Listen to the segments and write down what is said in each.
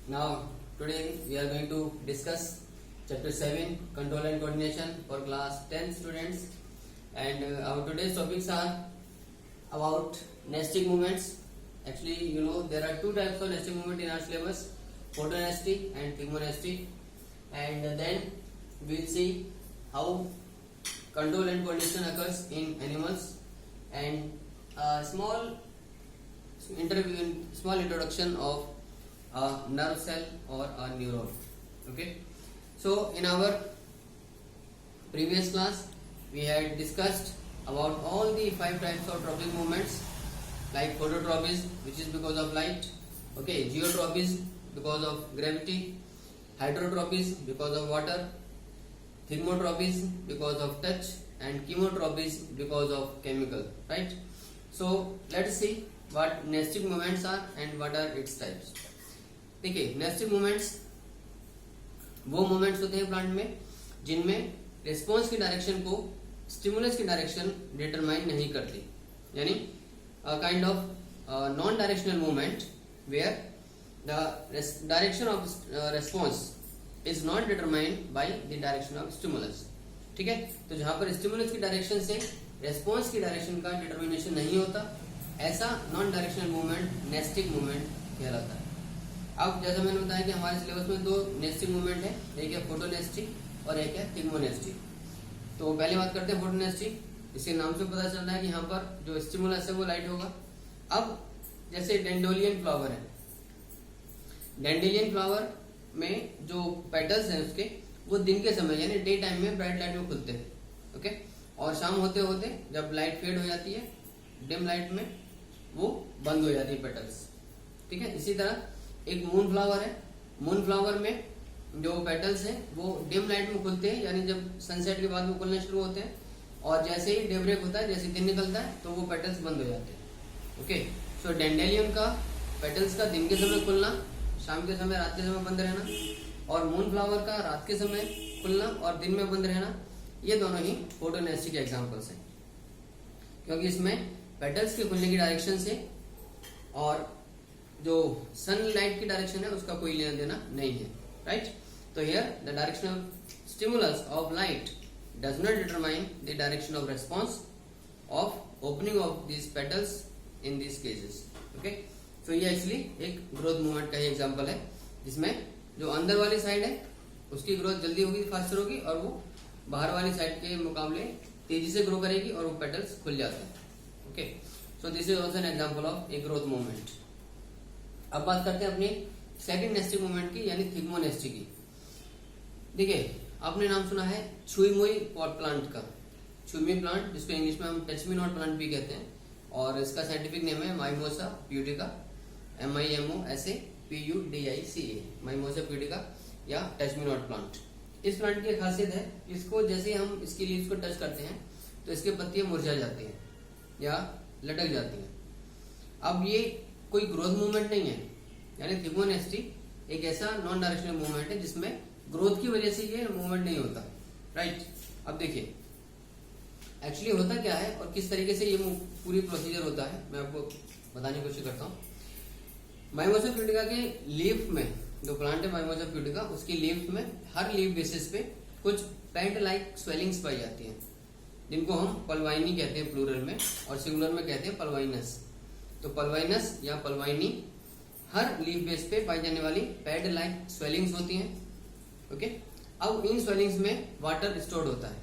Now, today we are going to discuss chapter 7 Control and Coordination for class 10 students, and our today's topics are about nesting movements. Actually, you know there are two types of nesting movement in our syllabus, photonesty and thigmonesty, and then we will see how control and coordination occurs in animals, and a small introduction of a nerve cell or a neuron. Okay, so in our previous class we had discussed about all the 5 types of tropic movements, like phototropism, which is because of light, okay, geotropism because of gravity, hydrotropism because of water, thigmotropism because of touch, and chemotropism because of chemical, right? So let's see what nesting movements are and what are its types. देखिए, nesting movements वो movements होते हैं plant में जिनमें response की direction को stimulus की direction determine नहीं करती, यानी kind of non directional movement where the direction of response is not determined by the direction of stimulus. ठीक है, तो जहां पर स्टिमुलस की डायरेक्शन से रिस्पॉन्स की डायरेक्शन का डिटरमिनेशन नहीं होता, ऐसा non directional movement nesting movement कहलाता है. अब जैसा मैंने बताया कि हमारे सिलेबस में 2 नेस्टिंग मूवमेंट है, एक है फोटोनेस्टी और एक है थिग्मोनेस्टी. तो पहले बात करते हैं फोटोनेस्टी. इसके नाम से पता चल रहा है कि यहाँ पर जो स्टिमुलस है वो लाइट होगा. अब जैसे डेंडोलियन फ्लावर है, डेंडेलियन फ्लावर में जो पेटल्स हैं उसके वो दिन के समय यानी डे टाइम में ब्राइट लाइट में खुलते हैं, ओके, और शाम होते होते जब लाइट फेड हो जाती है डिम लाइट में वो बंद हो जाती है पेटल्स. ठीक है, इसी तरह एक मून फ्लावर है, मून फ्लावर में जो पेटल्स हैं वो डिम लाइट में खुलते हैं, यानी जब सनसेट के बाद वो खुलना शुरू होते हैं, और जैसे ही डे ब्रेक होता है, जैसे दिन निकलता है तो वो पेटल्स बंद हो जाते हैं. ओके, सो डेंडेलियम का पेटल्स का दिन के समय खुलना, शाम के समय रात के समय बंद रहना, और मून फ्लावर का रात के समय खुलना और दिन में बंद रहना, ये दोनों ही फोटोनेस्टी के एग्जाम्पल्स हैं, क्योंकि इसमें पेटल्स के खुलने की डायरेक्शन से और जो सनलाइट की डायरेक्शन है उसका कोई लेना देना नहीं है, राइट. तो here the direction of stimulus of light does not determine the direction of response of opening of these petals in these cases. Okay, तो ये एक्चुअली एक ग्रोथ मूवमेंट का ही एग्जांपल है, जिसमें जो अंदर वाली साइड है उसकी ग्रोथ जल्दी होगी, फास्टर होगी, और वो बाहर वाली साइड के मुकाबले तेजी से ग्रो करेगी और वो पेटल्स खुल जाते हैं. Okay, so this is also an example of a growth movement. अब बात करते हैं अपनी सेकंड नेस्टिंग मूवमेंट की, यानी थिग्मोनेस्टी की. देखिए, आपने नाम सुना है छुईमुई प्लांट का, छुईमुई प्लांट जिसको इंग्लिश में हम टच मी नॉट प्लांट भी कहते हैं, और इसका साइंटिफिक नेम है mimosa pudica, MIMOSAPUDICA, mimosa pudica या टच मी नॉट प्लांट. इस प्लांट की खासियत है, इसको जैसे हम इसकी लीव्स को टच करते हैं तो इसके पत्तियां मुरझा जाती हैं या लटक जाती हैं. अब ये कोई ग्रोथ मूवमेंट नहीं है, यानी थिग्मोनेस्टी एक ऐसा नॉन डायरेक्शनल मूवमेंट है जिसमें ग्रोथ की वजह से ये मूवमेंट नहीं होता, राइट. अब देखिए एक्चुअली होता क्या है और किस तरीके से ये पूरी प्रोसीजर होता है, मैं आपको बताने की कोशिश करता हूँ. माइमोसा प्यूडिका के लीफ में, जो प्लांट है माइमोसा प्यूडिका, उसकी लीफ में हर लीफ बेसिस पे कुछ पैड लाइक स्वेलिंग्स पाई जाती हैं, जिनको हम पलवाइनी कहते हैं प्लूरल में, और सिंगुलर में कहते हैं पलवाइनस. तो पलवाइनस या पलवाइनी हर लीफ बेस पे पाई जाने वाली पैड लाइक स्वेलिंग्स होती हैं. ओके, अब इन स्वेलिंग्स में वाटर स्टोर्ड होता है.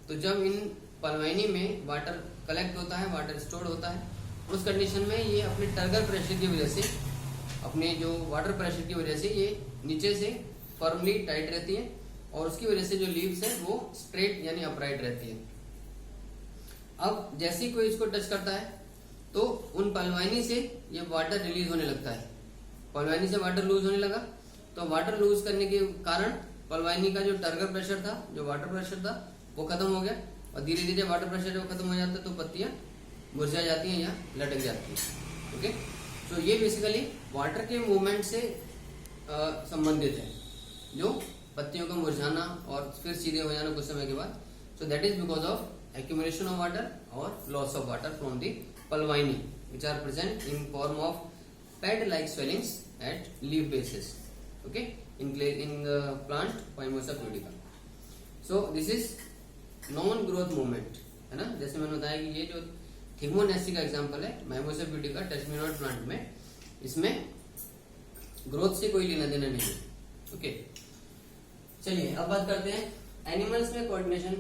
तो जब इन पलवाइनी में वाटर कलेक्ट होता है, वाटर स्टोर्ड होता है, उस कंडीशन में ये अपने टर्गर प्रेशर की वजह से, अपने जो वाटर प्रेशर की वजह से ये नीचे से फर्मली टाइट रहती है, और उसकी वजह से जो लीव्स है वो स्ट्रेट यानी अपराइट रहती है. अब जैसे ही कोई इसको टच करता है तो उन पलवाइनी से ये वाटर रिलीज होने लगता है. पलवाइनी से वाटर लूज होने लगा, तो वाटर लूज करने के कारण पलवाइनी का जो टर्गर प्रेशर था, जो वाटर प्रेशर था, वो खत्म हो गया, और धीरे धीरे वाटर प्रेशर जब खत्म हो जाता है तो पत्तियां मुरझा जाती हैं या लटक जाती हैं. ओके, तो ये बेसिकली वाटर के मूवमेंट से संबंधित है, जो पत्तियों का मुरझाना और फिर सीधे हो जाना कुछ समय के बाद. So that is because of accumulation of water or loss of water from the pulvini, which are present in form of pad like swellings at leaf basis, okay, in the plant Mimosa pudica. So this is non growth movement है ना, जैसे मैंने बताया कि ये जो थिग्मोनेसी का example है mimosa ब्यूटिका touch me not plant में, इसमें ग्रोथ से कोई लेना देना नहीं है। ओके, चलिए अब बात करते हैं एनिमल्स में कोऑर्डिनेशन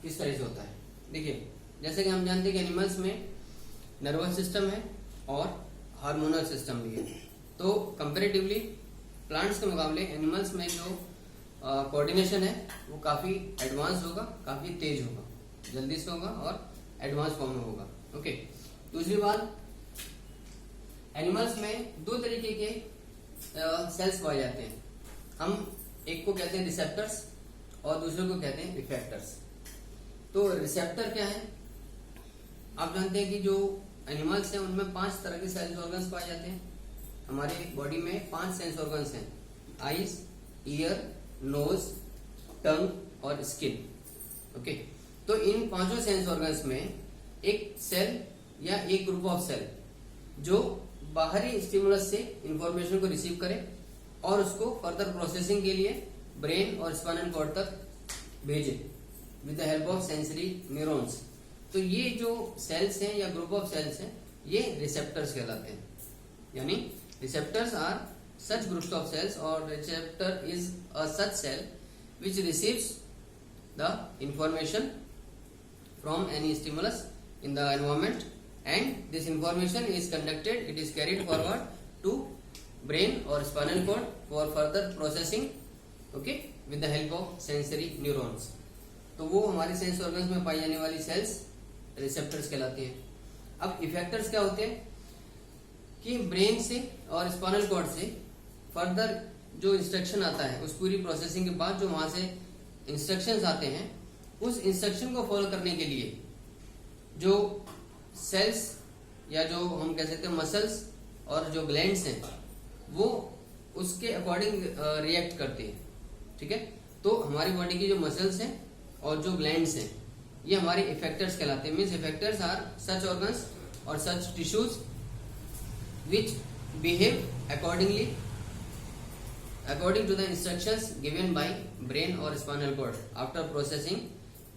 किस तरह से होता है। देखिए, जैसे कि हम जानते हैं कि एनिमल्स में नर्वस सिस्टम है और हार्मोनल सिस्टम भी है, तो कंपैरेटिवली प्लांट्स के मुकाबले एनिमल्स में जो कोऑर्डिनेशन है वो काफी एडवांस होगा, काफी तेज होगा, जल्दी से होगा और एडवांस फॉर्म में होगा। ओके, दूसरी बात, एनिमल्स में दो तरीके के सेल्स पाए जाते हैं। हम एक को कहते हैं रिसेप्टर्स और दूसरे को कहते हैं इफेक्टर्स। तो रिसेप्टर क्या है, आप जानते हैं कि जो एनिमल्स हैं उनमें 5 तरह के सेंस ऑर्गन्स पाए जाते हैं। हमारे बॉडी में 5 सेंस ऑर्गन्स हैं, आईज, ईयर, नोज, टंग और स्किन। ओके, तो इन 5 सेंस ऑर्गन्स में एक सेल या एक ग्रुप ऑफ सेल जो बाहरी स्टिमुलस से इंफॉर्मेशन को रिसीव करे और उसको फर्दर प्रोसेसिंग के लिए ब्रेन और स्पाइनल कॉर्ड तक भेजे with the help of sensory neurons. तो ये जो सेल्स हैं या ग्रुप ऑफ सेल्स हैं ये रिसेप्टर्स कहलाते हैं। यानी receptors are such groups of cells, or receptor is a such cell which receives the information from any stimulus in the environment, and this information is conducted, it is carried forward to brain or spinal cord for further processing, okay, with the help of sensory neurons. तो वो हमारे sense organs में पाई जाने वाली sales receptors कहलाती हैं। अब effectors क्या होते हैं कि ब्रेन से और स्पाइनल कॉर्ड से फर्दर जो इंस्ट्रक्शन आता है उस पूरी प्रोसेसिंग के बाद जो वहां से इंस्ट्रक्शंस आते हैं उस इंस्ट्रक्शन को फॉलो करने के लिए जो सेल्स या जो हम कह सकते हैं मसल्स और जो ग्लैंड्स हैं वो उसके अकॉर्डिंग रिएक्ट करते हैं। ठीक है, तो हमारी बॉडी की जो मसल्स हैं और जो ग्लैंड्स हैं ये हमारे इफेक्टर्स कहलाते हैं। Means effectors are such organs और such tissues which behave according to the instructions given by brain or spinal cord after processing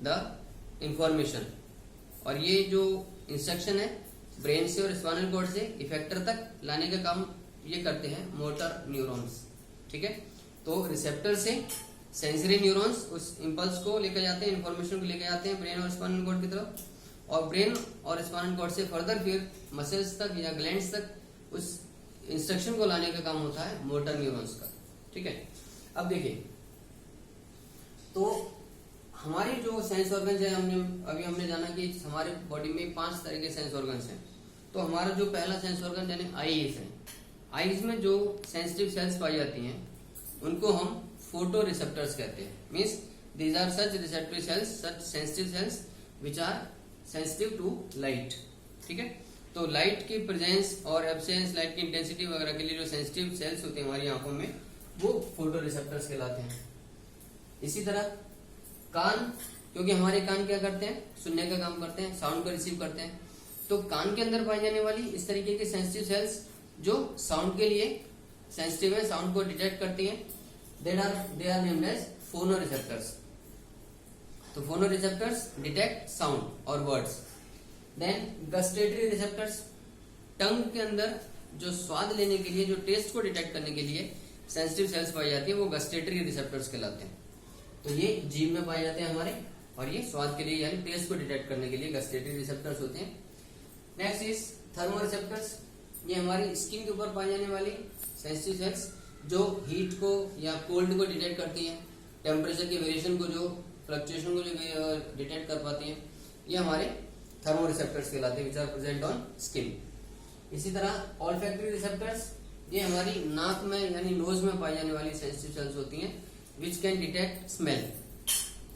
the information। और ये जो इंस्ट्रक्शन है ब्रेन से और स्पाइनल कॉर्ड से इफेक्टर तक लाने का काम ये करते हैं मोटर न्यूरॉन्स। ठीक है, तो रिसेप्टर से सेंसरी न्यूरॉन्स उस इंपल्स को लेकर जाते हैं, इंफॉर्मेशन को लेकर जाते हैं ब्रेन और स्पाइनल कॉर्ड की तरफ, और ब्रेन और स्पाइनल कॉर्ड से फर्दर फिर मसल्स तक या ग्लैंड्स तक उस इंस्ट्रक्शन को लाने का काम होता है मोटर न्यूरॉन्स का। ठीक है, अब देखिए, तो हमारी जो सेंस ऑर्गन्स है हमने जाना कि हमारे बॉडी में 5 तरह के सेंस ऑर्गन्स हैं। तो हमारा जो पहला सेंस ऑर्गन यानी आईज है, आईज में जो सेंसिटिव सेल्स पाई जाती हैं उनको हम फोटो रिसेप्टर्स कहते हैं। Means these are such receptory cells, such sensitive cells which are sensitive to light. ठीक है, तो लाइट की प्रेजेंस और एब्सेंस, लाइट की इंटेंसिटी वगैरह के लिए जो सेंसिटिव सेल्स होते हैं हमारी आंखों में वो फोटो रिसेप्टर्स कहलाते हैं। इसी तरह कान, क्योंकि हमारे कान क्या करते हैं, सुनने का काम करते हैं, साउंड को रिसीव करते हैं, तो कान के अंदर पाई जाने वाली इस तरीके के सेंसिटिव सेल्स जो साउंड के लिए सेंसिटिव है, साउंड को डिटेक्ट करती हैं, दे आर नेम्ड एज फोनो रिसेप्टर्स। तो फोनो रिसेप्टर्स डिटेक्ट साउंड और वर्ड्स। देन गस्टेटरी रिसेप्टर्स, टंग के अंदर जो स्वाद लेने के लिए, जो टेस्ट को डिटेक्ट करने के लिए सेंसिटिव सेल्स पाई जाती है वो गस्टेटरी रिसेप्टर्स कहलाते हैं। तो ये जीभ में पाए जाते हैं हमारे, और ये स्वाद के लिए यानी टेस्ट को डिटेक्ट करने के लिए गस्टेटरी रिसेप्टर्स होते हैं। नेक्स्ट इज थर्मो रिसेप्टर्स, ये हमारी स्किन के ऊपर पाई जाने वाली सेंसिटिव सेल्स जो हीट को या कोल्ड को डिटेक्ट करती हैं, टेम्परेचर के वेरिएशन को, जो फ्लक्चुएशन को जो डिटेक्ट कर पाती हैं, ये हमारे थर्मो रिसेप्टर्स कहलाते हैं which are present on skin. इसी तरह ऑल्फैक्टरी रिसेप्टर्स, ये हमारी नाक में यानी नोज में पाई जाने वाली सेंसिटिव सेल्स होती हैं which can detect smell,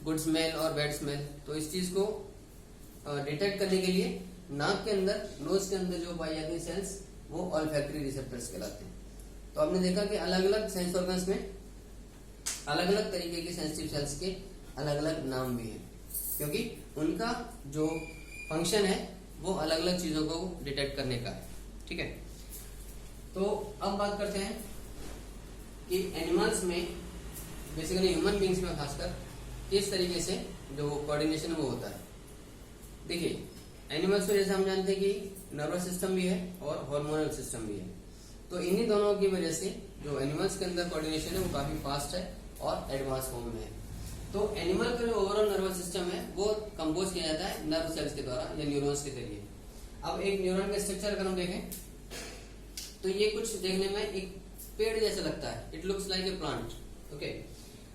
good smell और बैड स्मेल। तो इस चीज को डिटेक्ट करने के लिए नाक के अंदर, नोज के अंदर जो पाई जाती है सेल्स वो ऑल्फैक्टरी रिसेप्टर्स कहलाते हैं। तो आपने देखा कि अलग अलग सेंस ऑर्गन्स में अलग अलग तरीके के सेंसिटिव सेल्स के अलग अलग नाम भी हैं, क्योंकि उनका जो फंक्शन है वो अलग अलग चीजों को डिटेक्ट करने का है। ठीक है, तो अब बात करते हैं कि एनिमल्स में, बेसिकली ह्यूमन बींग्स में खासकर, किस तरीके से जो कोऑर्डिनेशन वो होता है। देखिए, एनिमल्स में जैसे हम जानते हैं कि नर्वस सिस्टम भी है और हार्मोनल सिस्टम भी है, तो इन्हीं दोनों की वजह से जो एनिमल्स के अंदर कोऑर्डिनेशन है वो काफी फास्ट है और एडवांस फॉर्म में है। तो एनिमल का जो ओवरऑल नर्वस सिस्टम है वो कंपोज किया जाता है नर्व सेल्स के द्वारा या न्यूरॉन्स के जरिए। अब एक न्यूरॉन का स्ट्रक्चर अगर हम देखें तो ये कुछ देखने में एक पेड़ जैसा लगता है, it looks like a plant. Okay,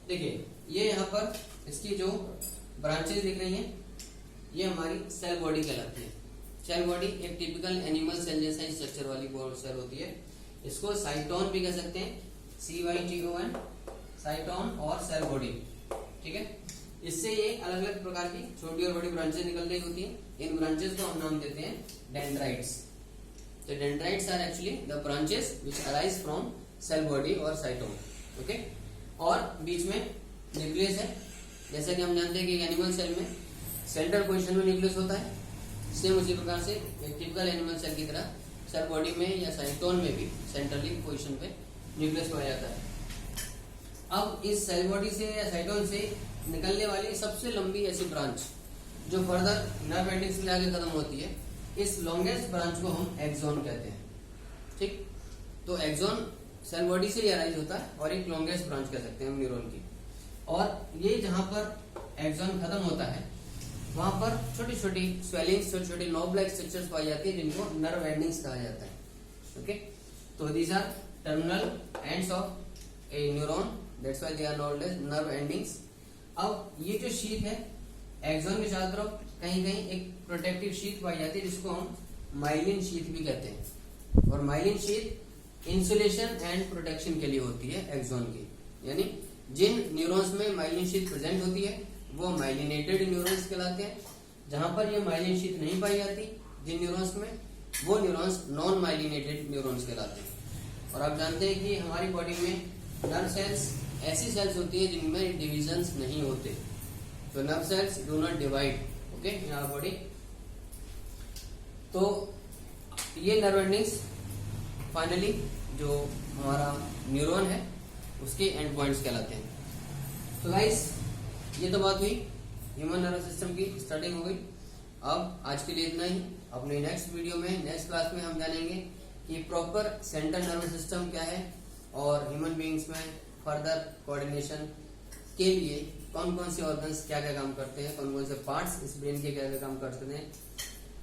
देखिए ये यहाँ पर इसकी जो ब्रांचेस दिख रही हैं ये हमारी सेल बॉडी कहलाती है। सेल बॉडी एक टिपिकल एनिमल सेल जैसा ही स्ट्रक्चर वाली सेल होती है। इसको साइटोन भी कह सकते हैं, CYTON, साइटोन और सेल बॉडी। ठीक है, इससे ये अलग अलग प्रकार की छोटी और बड़ी ब्रांचेस निकल रही होती हैं। इन ब्रांचेस को हम नाम देते हैं डेंड्राइट्स। तो dendrites are actually the branches which arise from cell body और साइटोन। ओके, और बीच में न्यूक्लियस है। जैसा कि हम जानते हैं कि एनिमल सेल में सेंट्रल पोजीशन में न्यूक्लियस होता है, सेम उसी प्रकार से एक टिपिकल एनिमल सेल की तरह सेल बॉडी में या साइटोन में भी सेंट्रली पोजीशन पे न्यूक्लियस पाया जाता है। अब इस सेल बॉडी से या साइटोन से निकलने वाली सबसे लंबी ऐसी ब्रांच जो फर्दर नर्व एंडिंग्स में आगे खत्म होती है, इस लॉन्गेस्ट ब्रांच को हम एक्सोन कहते हैं। ठीक, तो एक्सोन सेल बॉडी से ही अराइज होता है और एक लॉन्गेस्ट ब्रांच कह सकते हैं हम न्यूरॉन की। और ये जहां पर एक्सोन खत्म होता है वहां पर छोटी छोटी स्वेलिंग्स, छोटी छोटी नॉब लाइक स्ट्रक्चर्स पाई जाती है जिनको नर्व एंडिंग्स कहा जाता है। ओके, तो these are terminal ends of a neuron, that's why they are नॉल्ड एज नर्व एंडिंग्स। अब ये जो शीथ है एक्सोन के चारों तरफ कहीं कहीं एक प्रोटेक्टिव शीथ पाई जाती है जिसको हम माइलिन शीथ भी कहते हैं। और myelin sheath insulation and protection के लिए होती है एक्सोन की, यानी जिन न्यूरॉन्स में माइलिन शीथ प्रेजेंट होती है वो माइलिनेटेड न्यूरॉन्स कहलाते हैं। जहां पर ये माइलिन शीथ नहीं पाई जाती जिन न्यूरॉन्स में, वो न्यूरॉन्स नॉन माइलिनेटेड न्यूरॉन्स कहलाते हैं। और आप जानते हैं कि हमारी बॉडी में नर्व सेल्स ऐसी सेल्स होती है जिनमें डिविजन्स नहीं होते, तो nerve cells do not divide okay in our body. तो ये नर्व एंडिंग्स फाइनली जो हमारा न्यूरॉन है उसके एंड पॉइंट्स कहलाते हैं। तो गाइस, ये तो बात हुई ह्यूमन नर्वस सिस्टम की, स्टार्टिंग हो गई। अब आज के लिए इतना ही। अपने नेक्स्ट वीडियो में, नेक्स्ट क्लास में हम जानेंगे कि प्रॉपर सेंट्रल नर्वस सिस्टम क्या है और ह्यूमन बीइंग्स में फर्दर कोऑर्डिनेशन के लिए कौन कौन से ऑर्गन्स क्या क्या काम करते हैं, कौन कौन से पार्ट्स इस ब्रेन के क्या क्या काम करते हैं।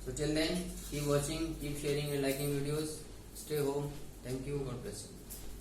So till then keep watching, keep sharing and liking videos, stay home, thank you, God bless you.